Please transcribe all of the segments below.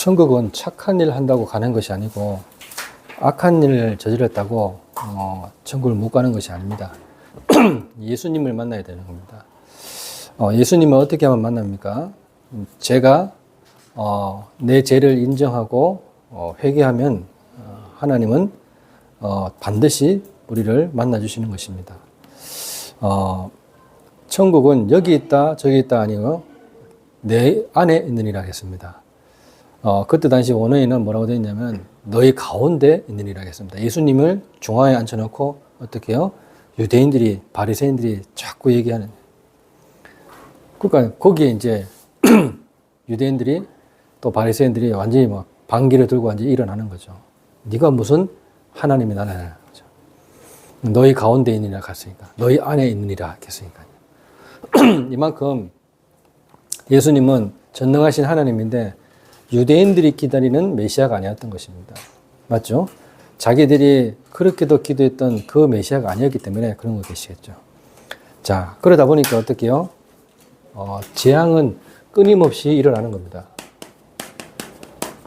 천국은 착한 일 한다고 가는 것이 아니고 악한 일을 저질렀다고 천국을 못 가는 것이 아닙니다. 예수님을 만나야 되는 겁니다. 예수님을 어떻게 하면 만납니까? 제가 내 죄를 인정하고 회개하면 하나님은 반드시 우리를 만나 주시는 것입니다. 천국은 여기 있다 저기 있다 아니고 내 안에 있느니라 했습니다. 그때 당시 원어에는 뭐라고 되어 있냐면 너희 가운데 있느니라 했습니다. 예수님을 중앙에 앉혀놓고 어떻게 해요? 유대인들이 바리새인들이 자꾸 얘기하는, 그러니까 거기에 이제 유대인들이 또 바리새인들이 완전히 막 반기를 들고 완전히 일어나는 거죠. 네가 무슨 하나님의 나라라는 거죠. 너희 가운데 있느니라 했으니까, 너희 안에 있느니라 했으니까요. 이만큼 예수님은 전능하신 하나님인데 유대인들이 기다리는 메시아가 아니었던 것입니다. 맞죠? 자기들이 그렇게도 기도했던 그 메시아가 아니었기 때문에 그런 거 계시겠죠. 자, 그러다 보니까 어떻게 해요? 재앙은 끊임없이 일어나는 겁니다.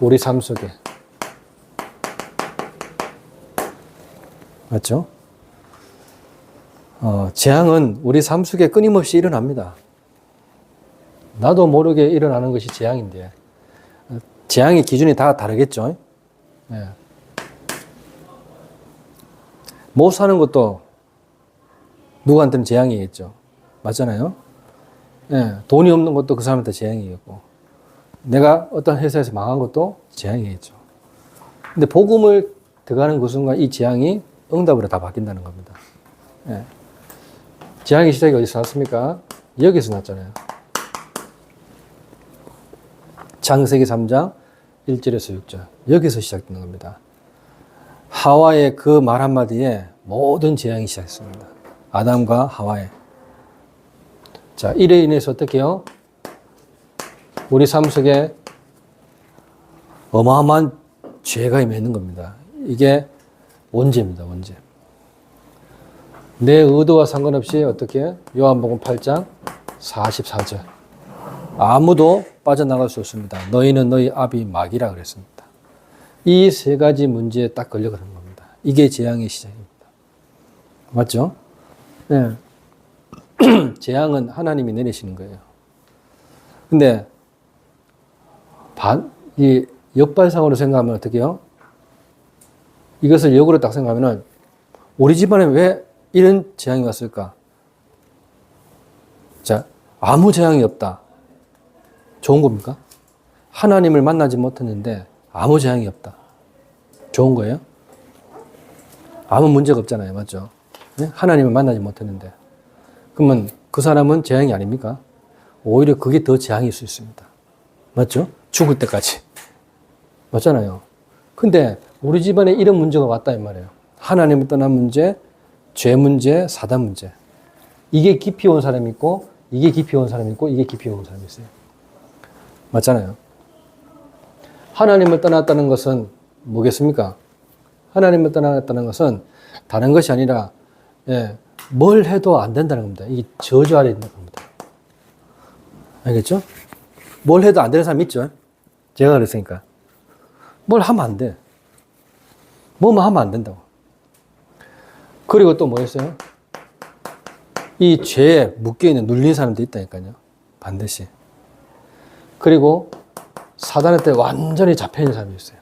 우리 삶 속에. 맞죠? 재앙은 우리 삶 속에 끊임없이 일어납니다. 나도 모르게 일어나는 것이 재앙인데, 재앙의 기준이 다 다르겠죠? 네. 못 사는 것도 누구한테는 재앙이겠죠. 맞잖아요? 네. 돈이 없는 것도 그 사람한테 재앙이겠고, 내가 어떤 회사에서 망한 것도 재앙이겠죠. 근데 복음을 들어가는 그 순간 이 재앙이 응답으로 다 바뀐다는 겁니다. 네. 재앙의 시작이 어디서 났습니까? 여기서 났잖아요. 창세기 3장 1절에서 6절. 여기서 시작되는 겁니다. 하와의 그 말 한마디에 모든 재앙이 시작했습니다. 아담과 하와의. 자, 이래 인해서 어떻게 해요? 우리 삶 속에 어마어마한 죄가 임했는 겁니다. 이게 원죄입니다, 원죄. 내 의도와 상관없이 어떻게? 요한복음 8장 44절. 아무도 빠져나갈 수 없습니다. 너희는 너희 아비 마귀라 그랬습니다. 이 세 가지 문제에 딱 걸려가는 겁니다. 이게 재앙의 시작입니다. 맞죠? 네. 재앙은 하나님이 내리시는 거예요. 근데 이 역발상으로 생각하면 어떻게 해요? 이것을 역으로 딱 생각하면 우리 집안에 왜 이런 재앙이 왔을까? 자, 아무 재앙이 없다. 좋은 겁니까? 하나님을 만나지 못했는데 아무 재앙이 없다. 좋은 거예요? 아무 문제가 없잖아요. 맞죠? 네? 하나님을 만나지 못했는데. 그러면 그 사람은 재앙이 아닙니까? 오히려 그게 더 재앙일 수 있습니다. 맞죠? 죽을 때까지. 맞잖아요. 근데 우리 집안에 이런 문제가 왔다 이 말이에요. 하나님을 떠난 문제, 죄 문제, 사단 문제. 이게 깊이 온 사람이 있고, 이게 깊이 온 사람이 있고, 이게 깊이 온 사람이 있어요. 맞잖아요. 하나님을 떠났다는 것은 뭐겠습니까? 하나님을 떠났다는 것은 다른 것이 아니라, 뭘 해도 안 된다는 겁니다. 이게 저주 아래 있는 겁니다. 알겠죠? 뭘 해도 안 되는 사람 있죠? 제가 그랬으니까. 뭘 하면 안 돼. 뭐만 하면 안 된다고. 그리고 또 뭐였어요? 이 죄에 묶여있는 눌린 사람도 있다니까요. 반드시. 그리고 사단한테 완전히 잡혀있는 사람이 있어요.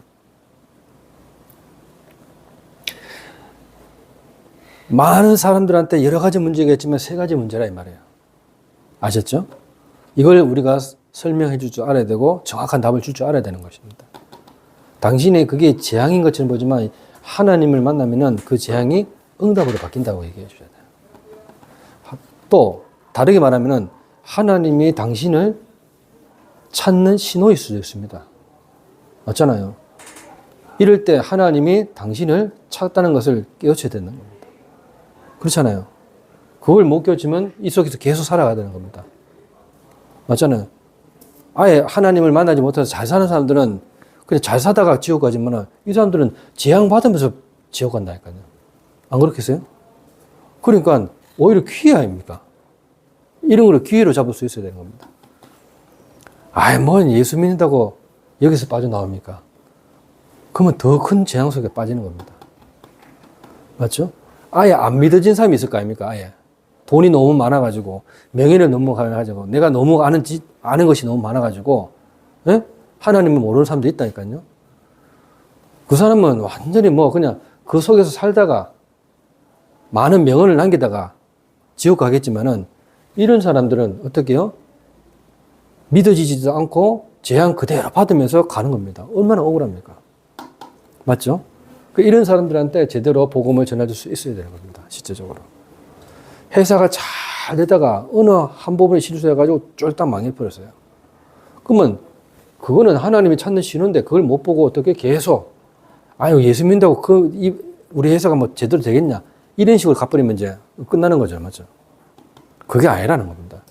많은 사람들한테 여러 가지 문제가 있지만 세 가지 문제라 이 말이에요. 아셨죠? 이걸 우리가 설명해 줄 줄 알아야 되고 정확한 답을 줄 줄 알아야 되는 것입니다. 당신의 그게 재앙인 것처럼 보지만 하나님을 만나면은 그 재앙이 응답으로 바뀐다고 얘기해 주셔야 돼요. 또 다르게 말하면은 하나님이 당신을 찾는 신호일 수도 있습니다. 맞잖아요. 이럴 때 하나님이 당신을 찾았다는 것을 깨우쳐야 되는 겁니다. 그렇잖아요. 그걸 못 깨우치면 이 속에서 계속 살아가야 되는 겁니다. 맞잖아요. 아예 하나님을 만나지 못해서 잘 사는 사람들은 그냥 잘 사다가 지옥 가지만 이 사람들은 재앙 받으면서 지옥 간다니까요. 안 그렇겠어요? 그러니까 오히려 기회 아닙니까? 이런 걸 기회로 잡을 수 있어야 되는 겁니다. 뭐 예수 믿는다고 여기서 빠져나옵니까? 그러면 더 큰 재앙 속에 빠지는 겁니다. 맞죠? 아예 안 믿어진 사람이 있을 거 아닙니까? 아예. 돈이 너무 많아가지고, 명예를 너무 가지고, 내가 너무 아는 것이 너무 많아가지고, 예? 하나님을 모르는 사람도 있다니까요. 그 사람은 완전히 뭐 그냥 그 속에서 살다가 많은 명언을 남기다가 지옥 가겠지만은 이런 사람들은 어떻게 해요? 믿어지지도 않고 재앙 그대로 받으면서 가는 겁니다. 얼마나 억울합니까? 맞죠? 이런 사람들한테 제대로 복음을 전해줄 수 있어야 되는 겁니다. 실제적으로. 회사가 잘 되다가 어느 한 부분에 실수해가지고 쫄딱 망해버렸어요. 그러면 그거는 하나님이 찾는 신호인데 그걸 못 보고 어떻게 계속 아유 예수 믿는다고 우리 회사가 뭐 제대로 되겠냐 이런 식으로 가버리면 이제 끝나는 거죠. 맞죠? 그게 아니라는 겁니다.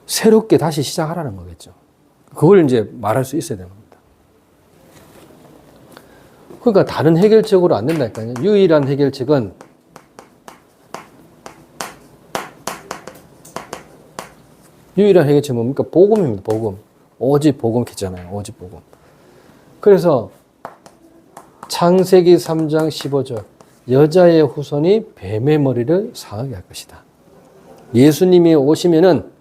새롭게 다시 시작하라는 거겠죠. 그걸 이제 말할 수 있어야 되는 겁니다. 그러니까 다른 해결책으로 안 된다니까요. 유일한 해결책은 뭡니까? 복음입니다. 복음. 오직 복음 했잖아요. 오직 복음. 그래서 창세기 3장 15절 여자의 후손이 뱀의 머리를 상하게 할 것이다. 예수님이 오시면은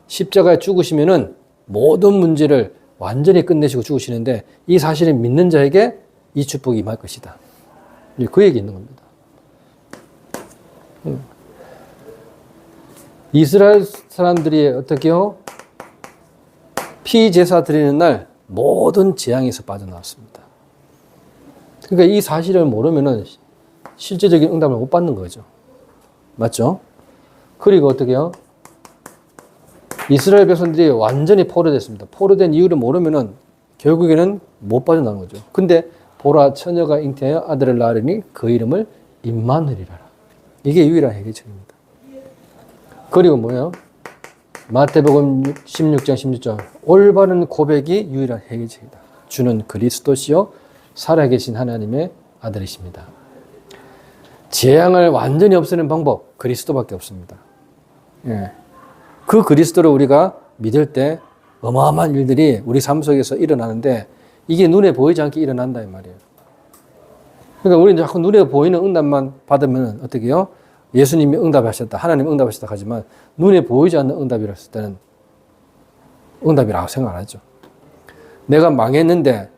십자가에 죽으시면은 모든 문제를 완전히 끝내시고 죽으시는데 이 사실을 믿는 자에게 이 축복이 임할 것이다. 그 얘기 있는 겁니다. 이스라엘 사람들이 어떻게요? 피제사 드리는 날 모든 재앙에서 빠져나왔습니다. 그러니까 이 사실을 모르면은 실제적인 응답을 못 받는 거죠. 맞죠? 그리고 어떻게요? 이스라엘 백성들이 완전히 포로됐습니다. 포로된 이유를 모르면은 결국에는 못 빠져나오는 거죠. 근데 보라 처녀가 잉태하여 아들을 낳으리니 그 이름을 임마누엘이라. 이게 유일한 해결책입니다. 그리고 뭐예요? 마태복음 16장 16절 올바른 고백이 유일한 해결책이다. 주는 그리스도시요 살아계신 하나님의 아들이십니다. 재앙을 완전히 없애는 방법 그리스도밖에 없습니다. 예. 그 그리스도를 우리가 믿을 때 어마어마한 일들이 우리 삶 속에서 일어나는데 이게 눈에 보이지 않게 일어난다 이 말이에요. 그러니까 우리는 자꾸 눈에 보이는 응답만 받으면 어떻게 해요? 예수님이 응답하셨다, 하나님 응답하셨다 하지만 눈에 보이지 않는 응답이라을 때는 응답이라고 생각 안 하죠. 내가 망했는데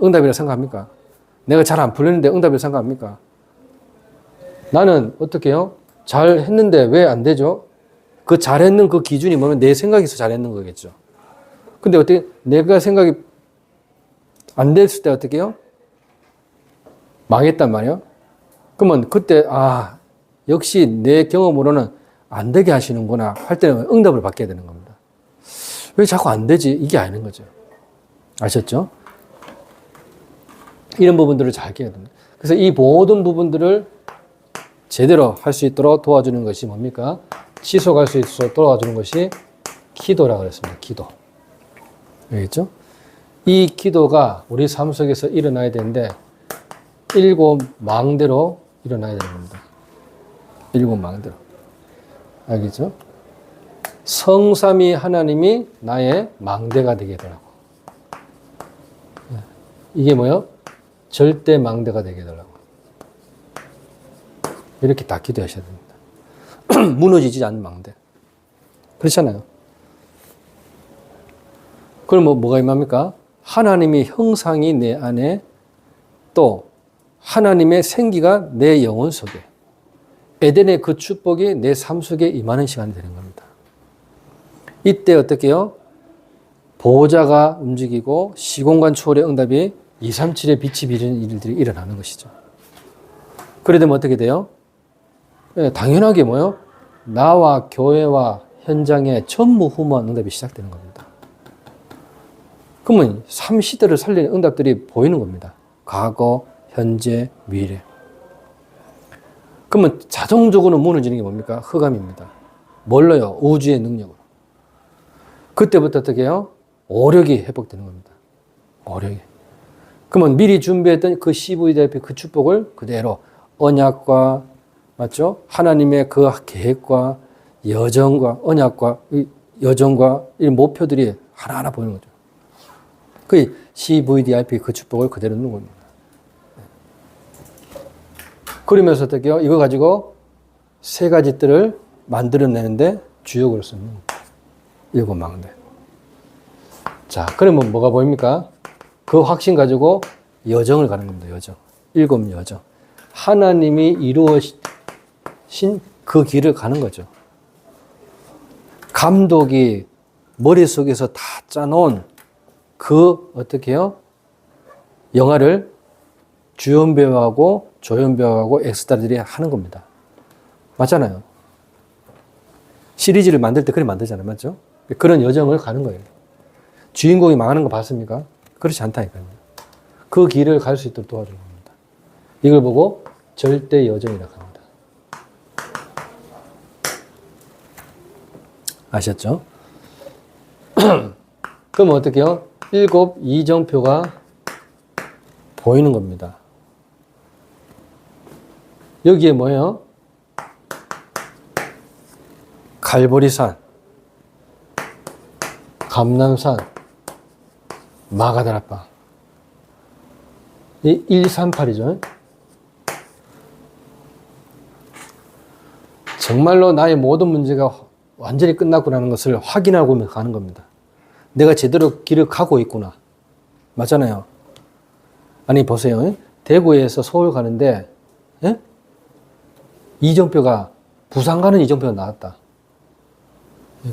응답이라고 생각합니까? 내가 잘 안 풀렸는데 응답이라고 생각합니까? 나는 어떻게 해요? 잘 했는데 왜 안 되죠? 그 잘했는 그 기준이 뭐냐면 내 생각에서 잘했는 거겠죠. 근데 어떻게 내가 생각이 안 됐을 때 어떻게 해요? 망했단 말이에요. 그러면 그때 역시 내 경험으로는 안 되게 하시는구나 할 때는 응답을 받게 되는 겁니다. 왜 자꾸 안 되지? 이게 아닌 거죠. 아셨죠? 이런 부분들을 잘 깨야 됩니다. 그래서 이 모든 부분들을 제대로 할 수 있도록 도와주는 것이 뭡니까? 지속할 수 있도록 도와주는 것이 기도라고 그랬습니다. 기도. 알겠죠? 이 기도가 우리 삶 속에서 일어나야 되는데 7 망대로 일어나야 되는 겁니다. 7 망대로. 알겠죠? 성삼위 하나님이 나의 망대가 되게 해달라고. 이게 뭐예요? 절대 망대가 되게 해달라고. 이렇게 다 기도하셔야 됩니다. 무너지지 않는 망대. 그렇잖아요. 그럼 뭐가 임합니까? 하나님의 형상이 내 안에 또 하나님의 생기가 내 영혼 속에 에덴의 그 축복이 내 삶 속에 임하는 시간이 되는 겁니다. 이때 어떻게 해요? 보호자가 움직이고 시공간 초월의 응답이 237의 빛이 비리는 일들이 일어나는 것이죠. 그래 되면 어떻게 돼요? 당연하게 뭐요? 나와 교회와 현장에 전무후무한 응답이 시작되는 겁니다. 그러면 삶 시대를 살리는 응답들이 보이는 겁니다. 과거, 현재, 미래. 그러면 자동적으로 무너지는 게 뭡니까? 흑암입니다. 뭘로요? 우주의 능력으로. 그때부터 어떻게 해요? 오력이 회복되는 겁니다. 오력이. 그러면 미리 준비했던 그 CVDIP 그 축복을 그대로 언약과 맞죠? 하나님의 그 계획과 여정과 언약과 여정과 이 목표들이 하나하나 보이는 거죠. 그 CVDIP 그 축복을 그대로 넣는 겁니다. 그러면서 어떻게요? 이거 가지고 세 가지 뜰을 만들어내는데 주역으로 쓰는 일곱 망대. 자, 그러면 뭐가 보입니까? 그 확신 가지고 여정을 가는 겁니다. 여정. 일곱 여정. 하나님이 이루어신 그 길을 가는 거죠. 감독이 머릿속에서 다 짜놓은 그 어떻게 해요? 영화를 주연 배우하고 조연 배우하고 엑스트라들이 하는 겁니다. 맞잖아요. 시리즈를 만들 때 그래 만들잖아요. 맞죠? 그런 여정을 가는 거예요. 주인공이 망하는 거 봤습니까? 그렇지 않다니까요. 그 길을 갈 수 있도록 도와주는 겁니다. 이걸 보고 절대 여정이라고 합니다. 아셨죠? 그럼 어떻게 해요? 일곱 이정표가 보이는 겁니다. 여기에 뭐예요? 갈보리산, 감남산, 마가다라빵. 이 138이죠. 정말로 나의 모든 문제가 완전히 끝났구나는 것을 확인하고 가는 겁니다. 내가 제대로 길을 가고 있구나. 맞잖아요. 아니, 보세요. 대구에서 서울 가는데, 예? 이정표가, 부산 가는 이정표가 나왔다.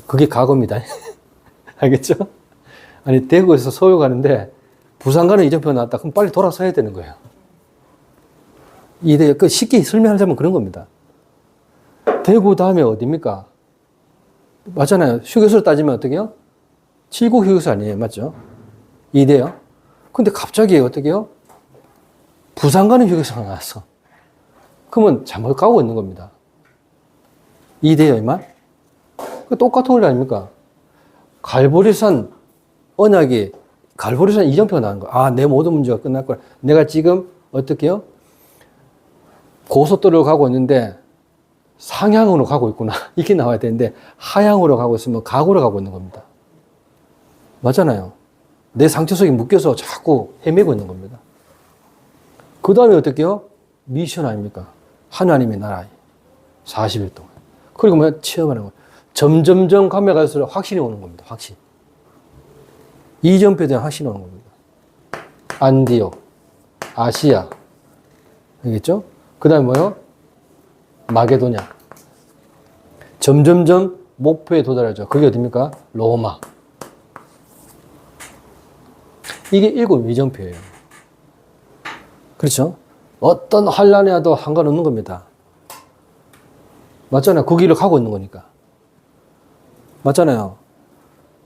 그게 각오입니다. 알겠죠? 아니, 대구에서 서울 가는데, 부산 가는 이정표가 나왔다. 그럼 빨리 돌아서야 되는 거예요. 쉽게 설명하자면 그런 겁니다. 대구 다음에 어디입니까? 맞잖아요. 휴게소를 따지면 어떻게 해요? 7구 휴게소 아니에요. 맞죠? 이대요. 근데 갑자기 어떻게 해요? 부산 가는 휴게소가 나왔어. 그러면 잘못 가고 있는 겁니다. 이대요, 이만? 똑같은 원리 아닙니까? 갈보리산 언약이, 갈보리산 이정표가 나온 거야. 아, 내 모든 문제가 끝났구나. 내가 지금 어떻게 해요? 고속도로를 가고 있는데 상향으로 가고 있구나. 이게 나와야 되는데 하향으로 가고 있으면 가고로 가고 있는 겁니다. 맞잖아요. 내 상처 속에 묶여서 자꾸 헤매고 있는 겁니다. 그 다음에 어떻게 해요? 미션 아닙니까? 하나님의 나라 40일 동안. 그리고 뭐야? 체험하는 거예요. 점점점 가면 갈수록 확신이 오는 겁니다. 확신. 이정표에 대한 확신이 오는 겁니다. 안디옥, 아시아. 알겠죠? 그 다음에 뭐요? 마게도냐. 점점점 목표에 도달하죠. 그게 어딥니까? 로마. 이게 일곱 이정표예요. 그렇죠? 어떤 환란이 와도 상관없는 겁니다. 맞잖아요. 그 길을 가고 있는 거니까. 맞잖아요.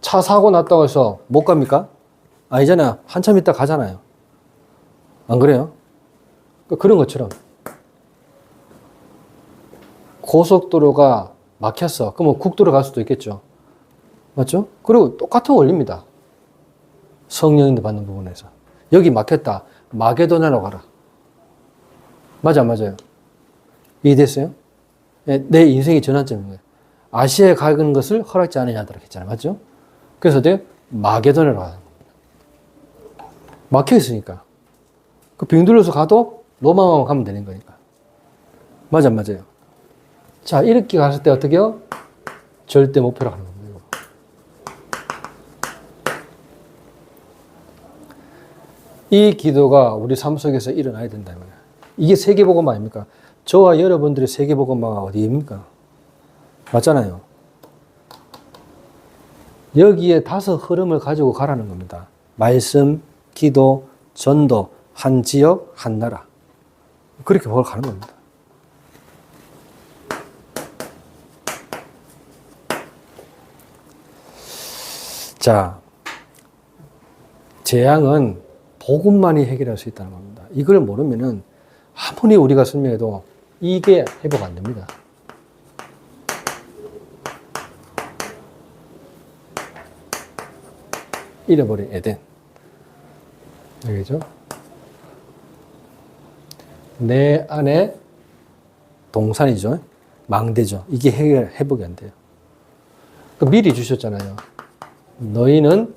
차 사고 났다고 해서 못 갑니까? 아니잖아요. 한참 있다 가잖아요. 안 그래요? 그런 것처럼. 고속도로가 막혔어. 그러면 국도로 갈 수도 있겠죠. 맞죠? 그리고 똑같은 원리입니다. 성령인도 받는 부분에서. 여기 막혔다. 마게도냐로 가라. 맞아, 맞아요. 이해됐어요? 내 인생의 전환점인 거예요. 아시아에 가는 것을 허락지 않으냐 하도록 했잖아요. 맞죠? 그래서 마게도냐로 가는 겁니다. 막혀 있으니까. 그 빙 둘러서 가도 로마만 가면 되는 거니까. 맞아, 맞아요. 자, 이렇게 갔을 때 어떻게 해요? 절대 목표로 가는 겁니다. 이 기도가 우리 삶 속에서 일어나야 된다는 거예요. 이게 세계복음 아닙니까? 저와 여러분들의 세계복음화가 어디입니까? 맞잖아요. 여기에 5 흐름을 가지고 가라는 겁니다. 말씀, 기도, 전도, 한 지역, 한 나라. 그렇게 보고 가는 겁니다. 자, 재앙은 복음만이 해결할 수 있다는 겁니다. 이걸 모르면은 아무리 우리가 설명해도 이게 회복 안 됩니다. 잃어버린 에덴. 알겠죠? 내 안에 동산이죠. 망대죠. 이게 회복이 안 돼요. 미리 주셨잖아요. 너희는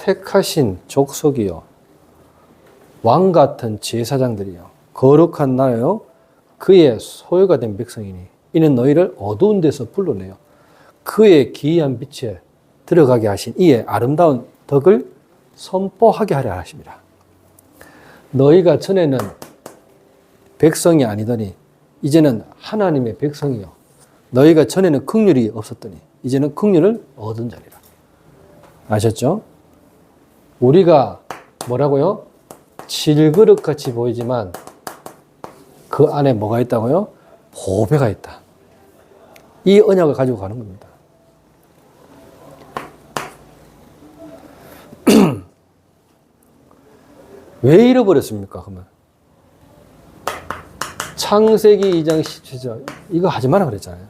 택하신 족속이요 왕 같은 제사장들이요 거룩한 나라요 그의 소유가 된 백성이니 이는 너희를 어두운 데서 불러내요 그의 기이한 빛에 들어가게 하신 이의 아름다운 덕을 선포하게 하려 하십니다. 너희가 전에는 백성이 아니더니 이제는 하나님의 백성이요 너희가 전에는 긍휼이 없었더니 이제는 긍휼을 얻은 자리라. 아셨죠? 우리가 뭐라고요? 질그릇같이 보이지만 그 안에 뭐가 있다고요? 보배가 있다. 이 언약을 가지고 가는 겁니다. 왜 잃어버렸습니까? 그러면 창세기 2장 17절 이거 하지 마라 그랬잖아요.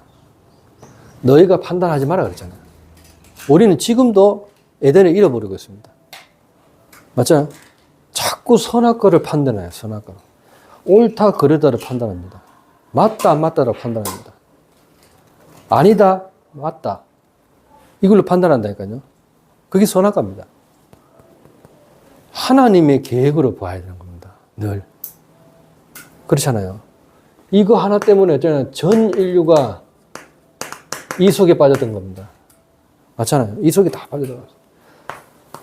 너희가 판단하지 마라 그랬잖아요. 우리는 지금도 에덴을 잃어버리고 있습니다. 맞잖아요. 자꾸 선악과를 판단해요. 선악과. 옳다 그르다를 판단합니다. 맞다 안 맞다를 판단합니다. 아니다 맞다 이걸로 판단한다니까요. 그게 선악과입니다. 하나님의 계획으로 봐야 되는 겁니다. 늘. 그렇잖아요. 이거 하나 때문에 저는 전 인류가 이 속에 빠졌던 겁니다. 맞잖아요. 이 속에 다 빠져들어갔어요.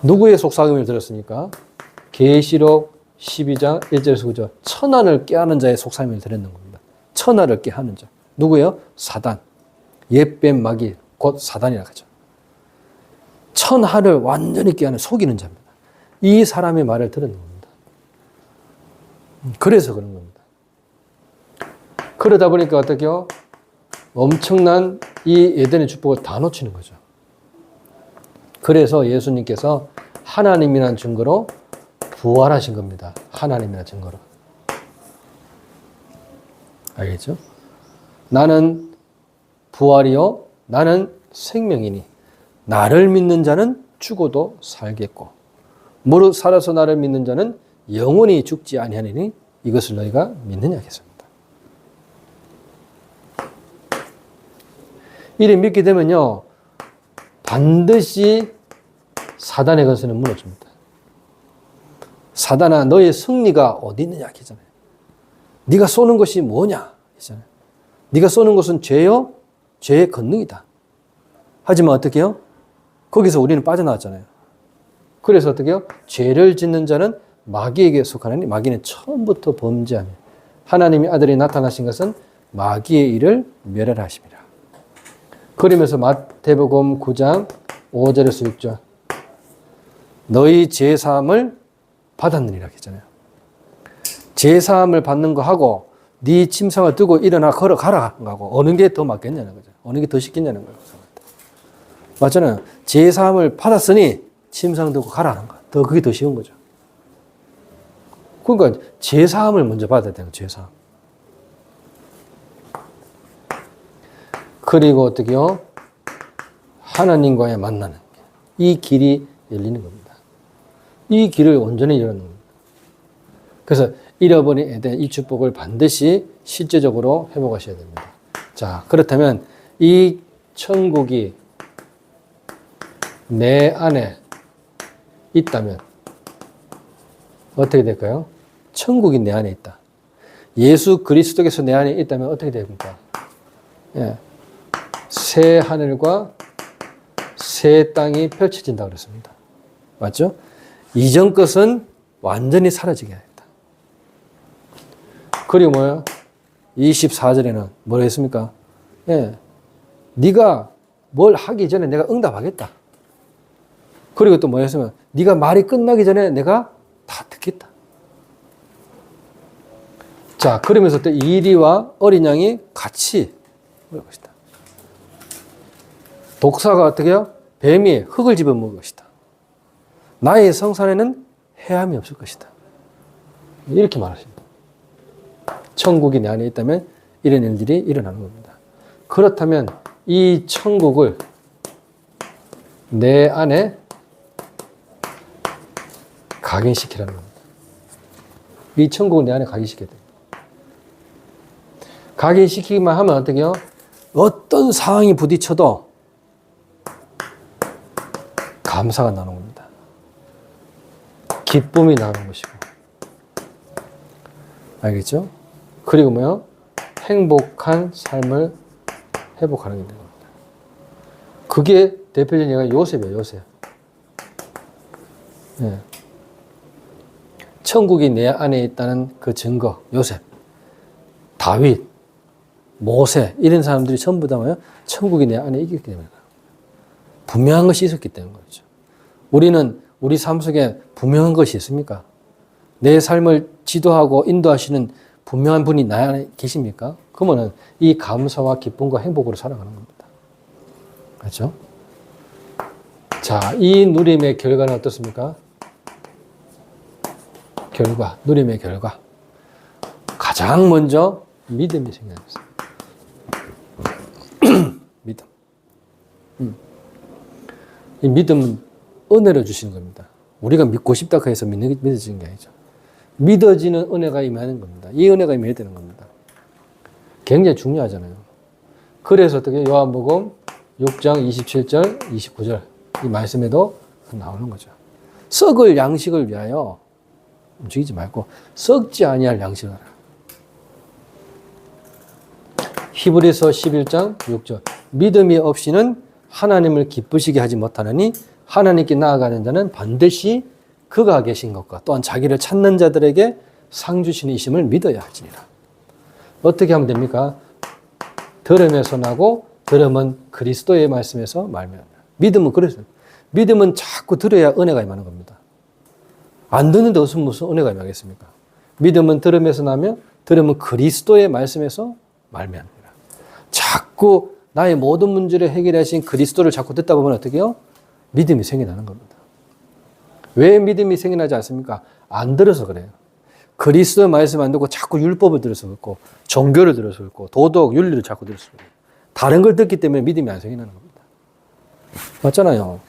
누구의 속삭임을 들었습니까? 계시록 12장 1절에서 9절 천하를 꾀하는 자의 속삭임을 들었는 겁니다. 천하를 꾀하는 자. 누구예요? 사단. 옛뱀 마귀 곧 사단이라고 하죠. 천하를 완전히 꾀하는 속이는 자입니다. 이 사람의 말을 들은 겁니다. 그래서 그런 겁니다. 그러다 보니까 어떻게요? 엄청난 이 에덴의 축복을 다 놓치는 거죠. 그래서 예수님께서 하나님이라는 증거로 부활하신 겁니다. 하나님이라는 증거로. 알겠죠? 나는 부활이요 나는 생명이니 나를 믿는 자는 죽어도 살겠고 무릇 살아서 나를 믿는 자는 영원히 죽지 아니하리니 이것을 너희가 믿느냐 하겠습니다. 이를 믿게 되면요 반드시 사단의 권세는 무너집니다. 사단아 너의 승리가 어디 있느냐 하잖아요. 네가 쏘는 것이 뭐냐 하잖아요. 네가 쏘는 것은 죄요 죄의 권능이다. 하지만 어떻게 해요? 거기서 우리는 빠져나왔잖아요. 그래서 어떻게 해요? 죄를 짓는 자는 마귀에게 속하나니 마귀는 처음부터 범죄하며 하나님의 아들이 나타나신 것은 마귀의 일을 멸하라 하십니다. 그러면서 마태복음 9장 5절에서 6절 너희 죄사함을 받았느니라 했잖아요. 죄사함을 받는 거 하고 네 침상을 들고 일어나 걸어가라 하고 어느 게 더 맞겠냐는 거죠. 어느 게 더 쉽겠냐는 거예요. 맞잖아요. 죄사함을 받았으니 침상 들고 가라 하는 거. 더 그게 더 쉬운 거죠. 그러니까 죄사함을 먼저 받아야 돼요. 죄사함. 그리고 어떻게요? 하나님과의 만나는 이 길이 열리는 겁니다. 이 길을 온전히 열는 겁니다. 그래서 잃어버린 에덴 이 축복을 반드시 실제적으로 회복하셔야 됩니다. 자, 그렇다면 이 천국이 내 안에 있다면 어떻게 될까요? 천국이 내 안에 있다. 예수 그리스도께서 내 안에 있다면 어떻게 됩니까? 예. 새 하늘과 새 땅이 펼쳐진다고 그랬습니다. 맞죠? 이전 것은 완전히 사라지게 합니다. 그리고 뭐예요? 24절에는 뭐라 했습니까? 예. 네가 뭘 하기 전에 내가 응답하겠다. 그리고 또 뭐 했으면 네가 말이 끝나기 전에 내가 다 듣겠다. 자, 그러면서 또 이리와 어린 양이 같이 먹을 것이다. 독사가 어떻게 해요? 뱀이 흙을 집어먹을 것이다. 나의 성산에는 해함이 없을 것이다. 이렇게 말하십니다. 천국이 내 안에 있다면 이런 일들이 일어나는 겁니다. 그렇다면 이 천국을 내 안에 각인시키라는 겁니다. 이 천국을 내 안에 각인시켜야 됩니다. 각인시키기만 하면 어떻게 해요? 어떤 상황이 부딪혀도 감사가 나는 겁니다. 기쁨이 나오는 것이고. 알겠죠? 그리고 뭐요? 행복한 삶을 회복하는 게 되는 겁니다. 그게 대표적인 예가 요셉이에요, 요셉. 네. 천국이 내 안에 있다는 그 증거, 요셉, 다윗, 모세, 이런 사람들이 전부 다 뭐예요? 천국이 내 안에 있기 때문에. 분명한 것이 있었기 때문인 거죠. 우리는 우리 삶 속에 분명한 것이 있습니까? 내 삶을 지도하고 인도하시는 분명한 분이 나 안에 계십니까? 그러면은 이 감사와 기쁨과 행복으로 살아가는 겁니다. 그렇죠? 자, 이 누림의 결과는 어떻습니까? 누림의 결과. 가장 먼저 믿음이 생겨났어요. 믿음. 이 믿음은 은혜를 주시는 겁니다. 우리가 믿고 싶다 해서 믿어지는 게 아니죠. 믿어지는 은혜가 임하는 겁니다. 이 은혜가 임해야 되는 겁니다. 굉장히 중요하잖아요. 그래서 어떻게 요한복음 6장 27절, 29절 이 말씀에도 나오는 거죠. 썩을 양식을 위하여 움직이지 말고 썩지 아니할 양식을 하라. 히브리서 11장 6절 믿음이 없이는 하나님을 기쁘시게 하지 못하느니 하나님께 나아가는 자는 반드시 그가 계신 것과 또한 자기를 찾는 자들에게 상 주시는 이심을 믿어야 하지니라. 어떻게 하면 됩니까? 들음에서 나고 들음은 그리스도의 말씀에서 말미암아. 믿음은 그래서 믿음은 자꾸 들어야 은혜가 임하는 겁니다. 안 듣는데 무슨 은혜가 임하겠습니까? 믿음은 들음에서 나면 들음은 그리스도의 말씀에서 말미암니다. 자꾸 나의 모든 문제를 해결하신 그리스도를 자꾸 듣다 보면 어떻게 해요? 믿음이 생겨나는 겁니다. 왜 믿음이 생겨나지 않습니까? 안 들어서 그래요. 그리스도의 말씀 안 듣고 자꾸 율법을 들어서 그렇고 종교를 들어서 그렇고 도덕, 윤리를 자꾸 들어서 그래요. 다른 걸 듣기 때문에 믿음이 안 생겨나는 겁니다. 맞잖아요.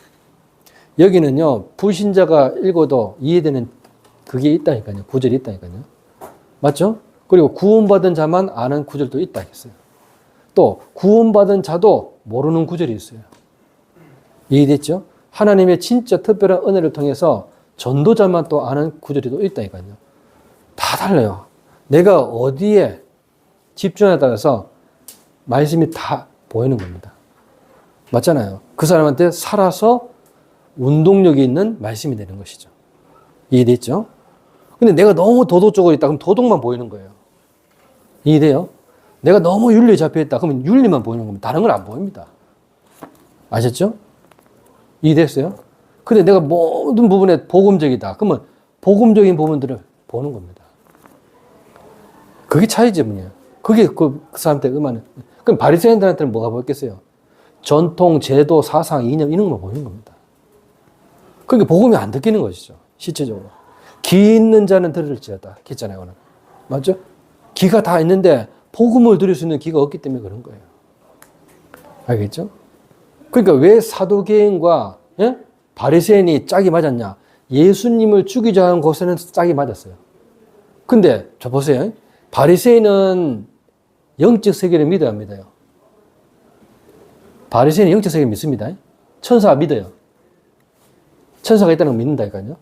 여기는요, 불신자가 읽어도 이해되는 그게 있다니까요. 구절이 있다니까요. 맞죠? 그리고 구원받은 자만 아는 구절도 있다 했어요. 또 구원받은 자도 모르는 구절이 있어요. 이해됐죠? 하나님의 진짜 특별한 은혜를 통해서 전도자만 또 아는 구절이 또 있다니까요. 다 달라요. 내가 어디에 집중에 따라서 말씀이 다 보이는 겁니다. 맞잖아요. 그 사람한테 살아서 운동력이 있는 말씀이 되는 것이죠. 이해됐죠? 근데 내가 너무 도덕 쪽으로 있다. 그럼 도덕만 보이는 거예요. 이해돼요? 내가 너무 윤리에 잡혀있다. 그러면 윤리만 보이는 겁니다. 다른 건 안 보입니다. 아셨죠? 이해됐어요? 근데 내가 모든 부분에 복음적이다. 그러면 복음적인 부분들을 보는 겁니다. 그게 차이지 뭐냐. 그게 그 사람한테 음하는. 그럼 바리새인들한테는 뭐가 보였겠어요? 전통, 제도, 사상, 이념 이런 것만 보이는 겁니다. 그러니까 복음이 안 듣기는 것이죠. 실제적으로. 귀 있는 자는 들을지어다 했잖아요. 오늘. 맞죠? 귀가 다 있는데 복음을 들을 수 있는 귀가 없기 때문에 그런 거예요. 알겠죠? 그러니까 왜 사두개인과 바리새인이 짝이 맞았냐? 예수님을 죽이자 하는 곳에는 짝이 맞았어요. 근데 저 보세요. 바리새인은 영적 세계를 믿어야 믿어요. 바리새인은 영적 세계를 믿습니다. 천사 믿어요. 천사가 있다는 걸 믿는다니까요.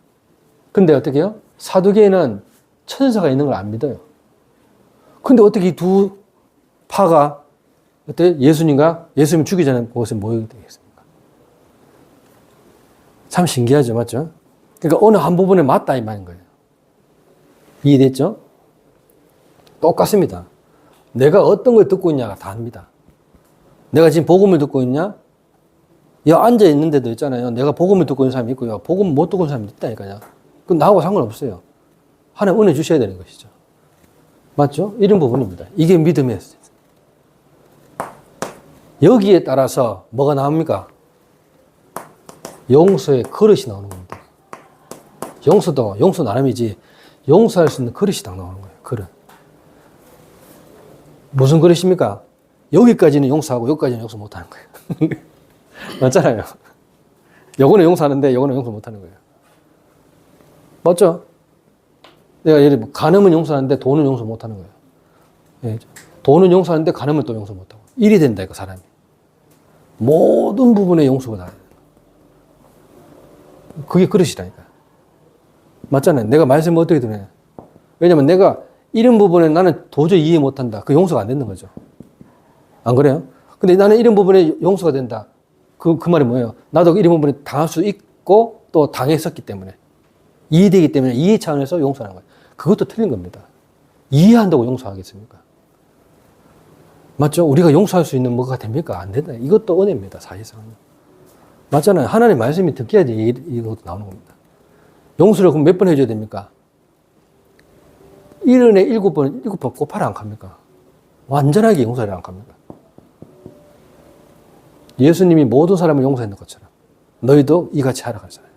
근데 어떻게 해요? 사두개인은 천사가 있는 걸 안 믿어요. 근데 어떻게 이 두 파가 어때? 예수님과 예수님 죽이자는 곳에 모이게 되겠습니까? 참 신기하죠, 맞죠? 그러니까 어느 한 부분에 맞다 이 말인 거예요. 이해됐죠? 똑같습니다. 내가 어떤 걸 듣고 있냐가 다릅니다. 내가 지금 복음을 듣고 있냐? 여 앉아 있는데도 있잖아요. 내가 복음을 듣고 있는 사람이 있고요. 복음 못 듣고 있는 사람이 있다니까요. 그건 나하고 상관없어요. 하나님 은혜 주셔야 되는 것이죠. 맞죠? 이런 부분입니다. 이게 믿음의 여기에 따라서 뭐가 나옵니까? 용서의 그릇이 나오는 겁니다. 용서도 용서 나름이지 용서할 수 있는 그릇이 딱 나오는 거예요. 그릇. 무슨 그릇입니까? 여기까지는 용서하고 여기까지는 용서 못하는 거예요. 맞잖아요. 요거는 용서하는데 요거는 용서 못하는 거예요. 맞죠? 내가 예를 들어 간음은 용서하는데 돈은 용서 못하는 거예요. 예, 돈은 용서하는데 간음은 또 용서 못하고. 일이 된다 이거 사람이. 모든 부분에 용서가 다. 그게 그릇이라니까. 맞잖아요. 내가 말씀을 어떻게 드려요? 왜냐면 내가 이런 부분에 나는 도저히 이해 못한다. 그 용서가 안 되는 거죠. 안 그래요? 근데 나는 이런 부분에 용서가 된다. 그 말이 뭐예요? 나도 이런 부분에 당할 수 있고 또 당했었기 때문에. 이해되기 때문에 이해 차원에서 용서하는 거예요. 그것도 틀린 겁니다. 이해한다고 용서하겠습니까? 맞죠? 우리가 용서할 수 있는 뭐가 됩니까? 안 된다. 이것도 은혜입니다. 사실상. 맞잖아요. 하나님 말씀이 듣겨야지 이것도 나오는 겁니다. 용서를 그럼 몇 번 해줘야 됩니까? 1년에 7번 꼬파를 안 갑니까? 완전하게 용서를 안 갑니까? 예수님이 모든 사람을 용서했는 것처럼 너희도 이같이 하라 하잖아요.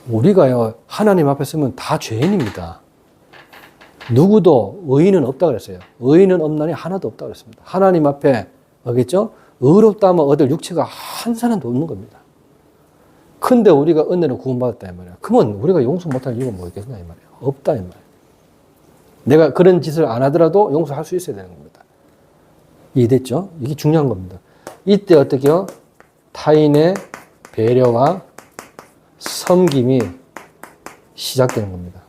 우리가요, 하나님 앞에 서면 다 죄인입니다. 누구도 의인은 없다 그랬어요. 의인은 없나니 하나도 없다 그랬습니다. 하나님 앞에, 알겠죠? 의롭다 하면 얻을 육체가 한 사람도 없는 겁니다. 근데 우리가 은혜를 구원받았다, 이 말이야. 그러면 우리가 용서 못할 이유가 뭐겠냐, 이 말이야. 없다, 이 말이야. 내가 그런 짓을 안 하더라도 용서할 수 있어야 되는 겁니다. 이해됐죠? 이게 중요한 겁니다. 이때 어떻게요? 타인의 배려와 섬김이 시작되는 겁니다.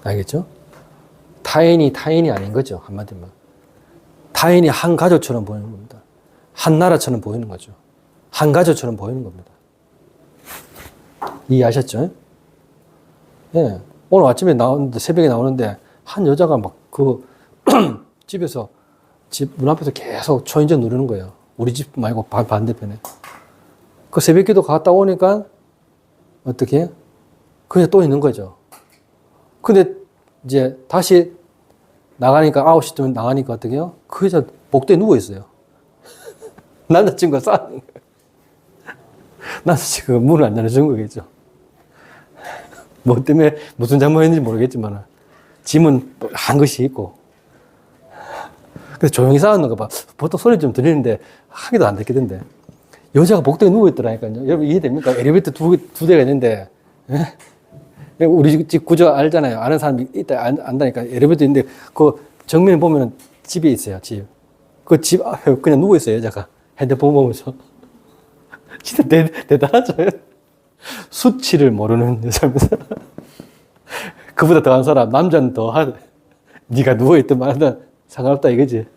알겠죠? 타인이 아닌 거죠. 한마디로. 타인이 한 가족처럼 보이는 겁니다. 한 나라처럼 보이는 거죠. 한 가족처럼 보이는 겁니다. 이해하셨죠? 예. 오늘 아침에 나오는데, 새벽에 나오는데, 한 여자가 막 집에서, 집 문 앞에서 계속 초인종 누르는 거예요. 우리 집 말고 반대편에. 그 새벽 기도 갔다 오니까, 어떻게? 그냥 또 있는 거죠. 근데 이제 다시 나가니까 9시쯤 나가니까 어떻게 해요? 그 여자 복도에 누워있어요. 남자친구가 싸우는 거예요. 남자친구가 문을 안 열어준 거겠죠. 뭐 때문에 무슨 잘못했는지 모르겠지만 짐은 한 것이 있고. 그래서 조용히 싸우는 거 봐. 보통 소리 좀 들리는데 하기도 안 듣겠던데. 여자가 복도에 누워있더라니까요. 여러분 이해됩니까? 엘리베이터 두 대가 있는데 우리 집 구조 알잖아요. 아는 사람이 있다 안다니까. 엘리베이터 있는데 그 정면에 보면 집이 있어요. 집. 그 집 앞에 그냥 누워 있어요. 여자가 핸드폰 보면서. 진짜 대단하죠. 수치를 모르는 여자입니다. 그보다 더한 사람, 남자는 더한. 네가 누워 있든 말든 상관없다 이거지.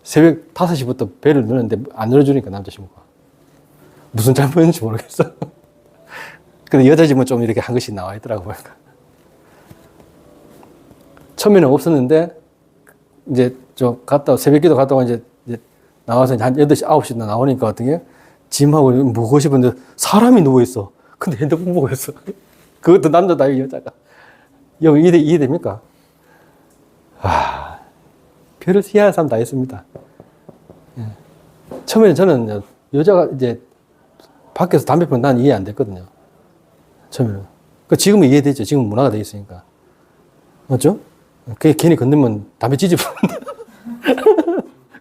새벽 5시부터 배를 누르는데 안 눌러주니까 남자친구가 무슨 잘못했는지 모르겠어. 근데 여자 집은 좀 이렇게 한 것씩 나와 있더라고 보니까. 처음에는 없었는데 이제 새벽 기도 갔다 와 이제 나와서 한 8시, 9시 나오니까 어떻게 짐하고 묵고 싶은데 사람이 누워있어. 근데 핸드폰 보고 있어. 그것도 남자다, 여자가. 여기 이해됩니까? 별을 희한한 사람 다 있습니다. 예. 처음에는 저는 여자가 이제 밖에서 담배 피우면 난 이해 안 됐거든요. 처음에는. 지금은 이해되죠. 지금 문화가 돼 있으니까. 맞죠? 그게 괜히 건너면 담배 찢어부는다.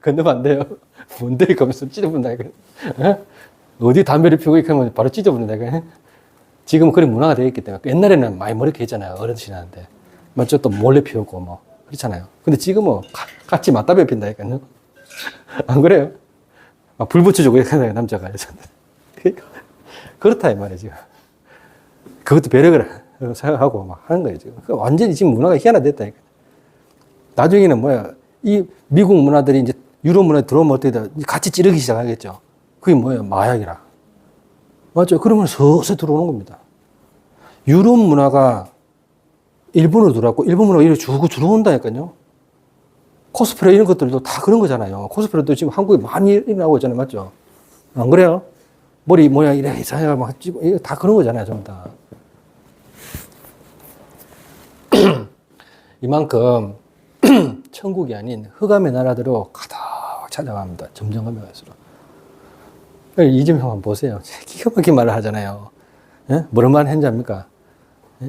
건너면 안 돼요. 뭔데? 그러면서 찢어부는다. 어디 담배를 피우고 이렇게 하면 바로 찢어부는다. 지금은 그런 문화가 되어 있기 때문에. 옛날에는 많이 머리게 했잖아요. 어르신한테. 맞죠? 또 몰래 피우고 뭐. 그렇잖아요. 근데 지금은 같이 맞다배 핀다니까요. 안 그래요? 막 불 붙여주고 이렇게 하잖아요. 남자가. 그렇다, 이 말이에요, 지금. 그것도 배려를 생각하고 막 하는 거예요, 지금. 완전히 지금 문화가 희한화됐다니까. 나중에는 뭐야, 이 미국 문화들이 이제 유럽 문화에 들어오면 어떻게 돼? 같이 찌르기 시작하겠죠. 그게 뭐예요? 마약이라. 맞죠? 그러면 서서히 들어오는 겁니다. 유럽 문화가 일본으로 들어왔고, 일본 문화가 이렇게 쭉 들어온다니까요. 코스프레 이런 것들도 다 그런 거잖아요. 코스프레도 지금 한국에 많이 일어나고 있잖아요. 맞죠? 안 그래요? 머리 모양 이래 이상하게 막 찍고, 이거 다 그런 거잖아요. 전부 다. 이만큼 천국이 아닌 흑암의 나라대로 가득 찾아갑니다. 점점 가면 갈수록. 이재명 한번 보세요. 기가 막힌 말을 하잖아요. 예? 뭐런 말 했는지 압니까?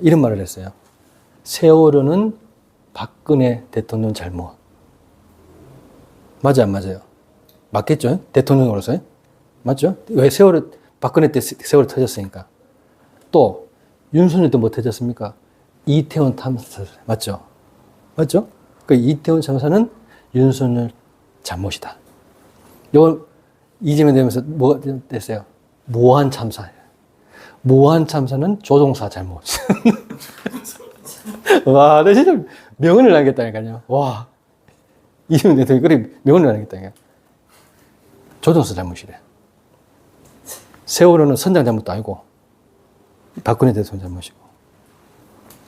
이런 말을 했어요. 세월호는 박근혜 대통령 잘못. 맞아, 안 맞아요? 맞겠죠? 대통령으로서. 맞죠? 왜 박근혜 때 세월호 터졌으니까. 또, 윤석열 때 뭐 터졌습니까? 이태원 참사. 맞죠? 맞죠? 그 이태원 참사는 윤석열 잘못이다. 이건 이재명 되면서 뭐가 됐어요? 모한 참사. 무한 참사는 조종사 잘못. 와, 나 진짜 명언을 남겼다니까요. 와, 이분 대통령이 그래 명언을 남겼다니까. 조종사 잘못이래. 세월호는 선장 잘못도 아니고 박근혜 대통령 잘못이고.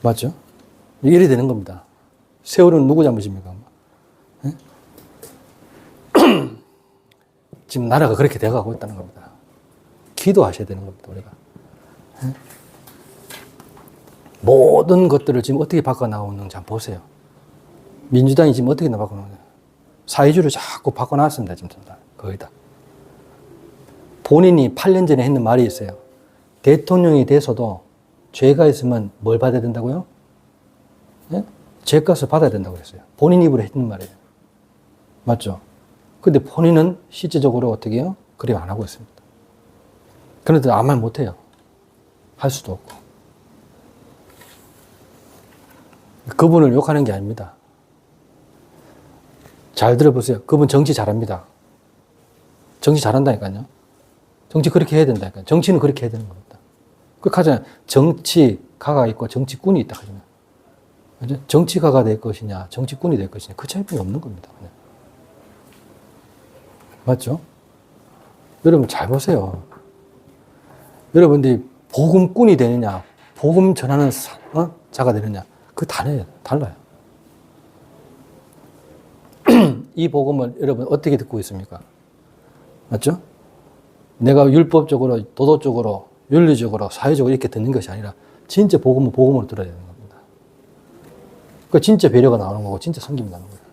맞죠? 이래 되는 겁니다. 세월호는 누구 잘못입니까? 지금 나라가 그렇게 돼가고 있다는 겁니다. 기도하셔야 되는 겁니다, 우리가. 모든 것들을 지금 어떻게 바꿔나오는지 한번 보세요. 민주당이 지금 어떻게 바꿔나오는지. 사회주의를 자꾸 바꿔놨습니다, 지금 거의 다. 본인이 8년 전에 했는 말이 있어요. 대통령이 돼서도 죄가 있으면 뭘 받아야 된다고요? 예? 죄값을 받아야 된다고 그랬어요. 본인 입으로 했는 말이에요. 맞죠? 근데 본인은 실제적으로 어떻게 해요? 그렇게 안 하고 있습니다. 그런데 아무 말 못해요. 할 수도 없고. 그분을 욕하는 게 아닙니다. 잘 들어보세요. 그분 정치 잘합니다. 정치 잘한다니까요. 정치 그렇게 해야 된다니까요. 정치는 그렇게 해야 되는 겁니다. 그렇게 하잖아요. 정치가가 있고 정치꾼이 있다 하잖아요. 그죠? 정치가가 될 것이냐, 정치꾼이 될 것이냐, 그 차이밖에 없는 겁니다. 그냥. 맞죠? 여러분 잘 보세요. 여러분들이 복음꾼이 되느냐, 복음 전하는 자가 되느냐, 그 달라요. 이 복음을 여러분 어떻게 듣고 있습니까? 맞죠? 내가 율법적으로, 도덕적으로, 윤리적으로, 사회적으로 이렇게 듣는 것이 아니라 진짜 복음은 복음으로 들어야 되는 겁니다. 그 진짜 배려가 나오는 거고 진짜 섬김이 나오는 거예요.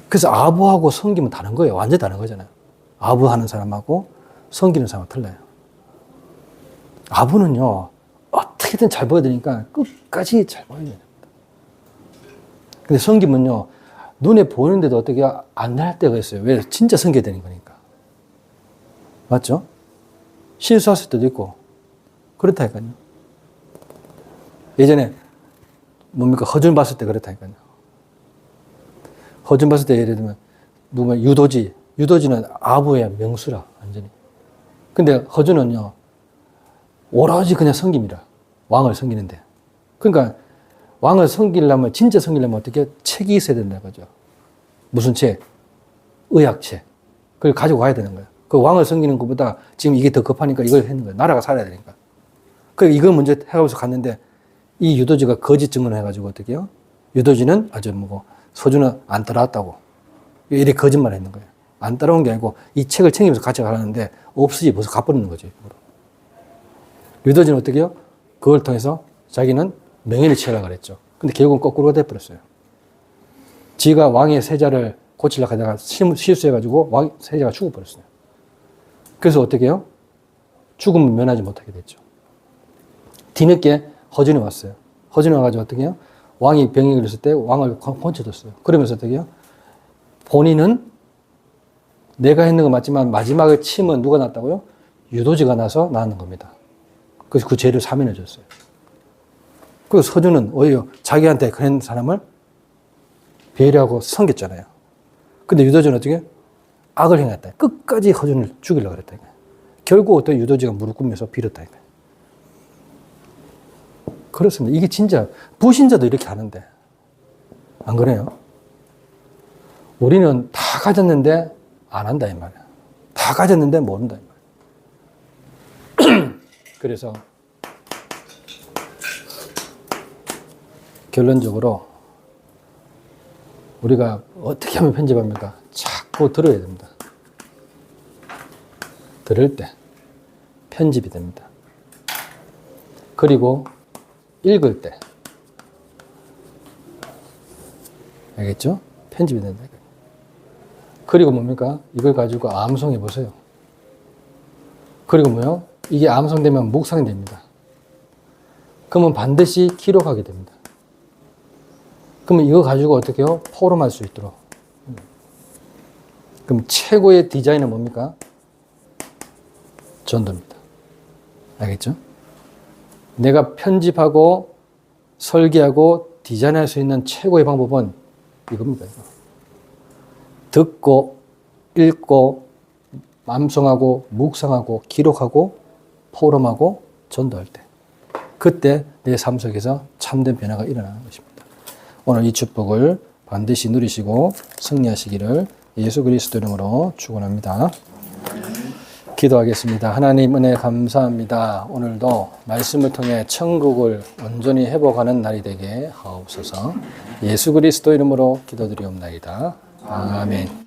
그래서 아부하고 섬김은 다른 거예요. 완전히 다른 거잖아요. 아부하는 사람하고 섬기는 사람은 틀려요. 아부는요, 어떻게든 잘 보여야 되니까 끝까지 잘 보여야 됩니다. 근데 섬김은요, 눈에 보이는데도 어떻게 안 할 때가 있어요. 왜? 진짜 섬겨야 되는 거니까. 맞죠? 실수했을 때도 있고, 그렇다니까요. 예전에, 뭡니까? 허준 봤을 때 그렇다니까요. 허준 봤을 때 예를 들면, 누구면 유도지는 아부의 명수라, 완전히. 근데 허준은요, 오로지 그냥 섬깁니다. 왕을 섬기는데. 그러니까, 왕을 섬기려면, 진짜 섬기려면 어떻게 책이 있어야 된다는 거죠. 무슨 책? 의학책. 그걸 가지고 가야 되는 거예요. 그 왕을 섬기는 것보다 지금 이게 더 급하니까 이걸 했는 거예요. 나라가 살아야 되니까. 그래서 이거 먼저 해가면서 갔는데 이 유도지가 거짓 증언을 해가지고 어떻게 해요? 유도지는 서준은 안 따라왔다고. 이렇게 거짓말을 했는 거예요. 안 따라온 게 아니고 이 책을 챙기면서 같이 가라는데 없으지 벌써 가버리는 거죠. 유도지는 어떻게 해요? 그걸 통해서 자기는 명예를 취하려고 그랬죠. 근데 결국은 거꾸로 돼버렸어요. 지가 왕의 세자를 고치려고 하다가 실수해가지고 세자가 죽어버렸어요. 그래서 어떻게 해요? 죽음을 면하지 못하게 됐죠. 뒤늦게 허준이 왔어요. 허준이 와가지고 어떻게 해요? 왕이 병이 걸렸을 때 왕을 건쳐줬어요. 그러면서 어떻게 해요? 본인은 내가 했는 건 맞지만 마지막에 침은 누가 났다고요? 유도지가 나서 낳는 겁니다. 그래서 그 죄를 사면해 줬어요. 그래서 서준은 오히려 자기한테 그런 사람을 배려하고 섬겼잖아요. 근데 유도지는 어떻게? 악을 행했다. 끝까지 허준을 죽이려고 그랬다. 결국 어떤 유도지가 무릎 꿇면서 빌었다. 그렇습니다. 이게 진짜 불신자도 이렇게 하는데 안 그래요? 우리는 다 가졌는데 안 한다 이 말이야. 다 가졌는데 모른다 이 말이야. 그래서 결론적으로 우리가 어떻게 하면 편집합니까? 자꾸 들어야 됩니다. 들을 때 편집이 됩니다. 그리고 읽을 때 알겠죠? 편집이 된다. 그리고 뭡니까? 이걸 가지고 암송해 보세요. 그리고 뭐요? 이게 암송되면 묵상이 됩니다. 그러면 반드시 기록하게 됩니다. 그러면 이거 가지고 어떻게 해요? 포럼할 수 있도록. 그럼 최고의 디자인은 뭡니까? 전도입니다. 알겠죠? 내가 편집하고 설계하고 디자인할 수 있는 최고의 방법은 이겁니다. 이거. 듣고 읽고 암송하고 묵상하고 기록하고 포럼하고 전도할 때. 그때 내 삶 속에서 참된 변화가 일어나는 것입니다. 오늘 이 축복을 반드시 누리시고 승리하시기를 예수 그리스도 이름으로 축원합니다. 기도하겠습니다. 하나님 은혜 감사합니다. 오늘도 말씀을 통해 천국을 온전히 회복하는 날이 되게 하옵소서. 예수 그리스도 이름으로 기도드리옵나이다. 아멘.